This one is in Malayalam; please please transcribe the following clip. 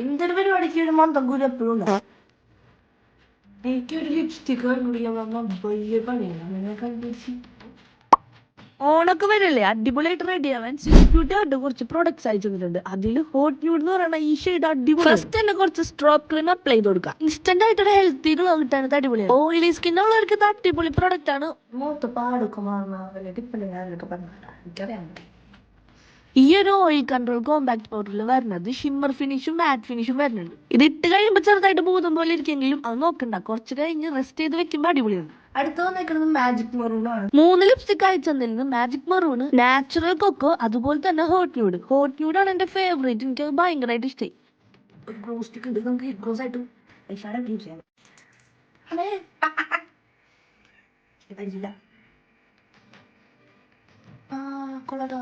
എന്തൊരു പരിപാടിക്ക് ഒരു മന്ദം എപ്പോഴും ഉണ്ടാവും. എനിക്കൊരു ലിപ്സ്റ്റിക് കണ്ടുപിടിക്കാൻ വന്ന വലിയ പണിയാണ്. അങ്ങനെ കണ്ടുപിടിച്ച് ഓണൊക്കെ വരല്ലേ, അടിപൊളിയായിട്ട് റെഡി ആവാൻ സിൻക്യൂട്ടി ആയിട്ട് കുറച്ച് പ്രൊഡക്ട്സ് അയച്ചു തന്നിട്ടുണ്ട്. അതിൽ ഹോട്ട് ന്യൂഡ് എന്ന് പറയുന്ന ഈ ഷെയ്ഡ് അടിപൊളി. ഫസ്റ്റ് തന്നെ കുറച്ച് സ്ട്രോപ്പ് ക്രീം അപ്ലൈ ചെയ്ത് കൊടുക്കുക. ഇൻസ്റ്റന്റ് ആയിട്ട് ഹെൽത്തി ഗ്ലോ കിട്ടാൻ അടിപൊളിയാണ്. ഓയിലി സ്കിൻ ഉള്ളവർക്ക് ഇത് അടിപൊളി പ്രൊഡക്റ്റ് ആണ്. മൂത്ത് പാടൊക്കെ എനിക്കറിയാൻ പറ്റും. ഈ ഒരു ഓയിൽ കൺട്രോൾ കോമ്പാക്ട് പൗഡറിൽ വരുന്നത് ഷിമ്മർ ഫിനിഷും മാറ്റ് ഫിനിഷും വരുന്നുണ്ട്. ഇത് ഇട്ട് കഴിയുമ്പോൾ ചെറുതായിട്ട് ഭൂതം പോലെ ഇരിക്കെങ്കിലും അത് നോക്കണ്ട, കുറച്ച് കഴിഞ്ഞ് റെസ്റ്റ് ചെയ്ത് വെക്കുമ്പോൾ അടിപൊളിയാണ്. അടുത്ത് വന്നേക്കുന്നത് മാജിക് മെറൂൺ ആണ്. 3 ലിപ്സ്റ്റിക് അയച്ചെന്നിരുന്നു. മാജിക് മെറൂൺ, നാച്ചുറൽ കൊക്കോ, അതുപോലെ തന്നെ ഹോട്ട് ന്യൂഡ്. ഹോട്ട് ന്യൂഡ് ആണ് എന്റെ ഫേവറേറ്റ്. എനിക്ക് അത് ഭയങ്കരമായിട്ട് ഇഷ്ടമായി. ഗ്ലോ സ്റ്റിക്ക് ഉണ്ട്, നമുക്ക് ഗ്ലോസ് ആയിട്ട് യൂസ് ചെയ്യാം. കൊള്ളാട്ടോ.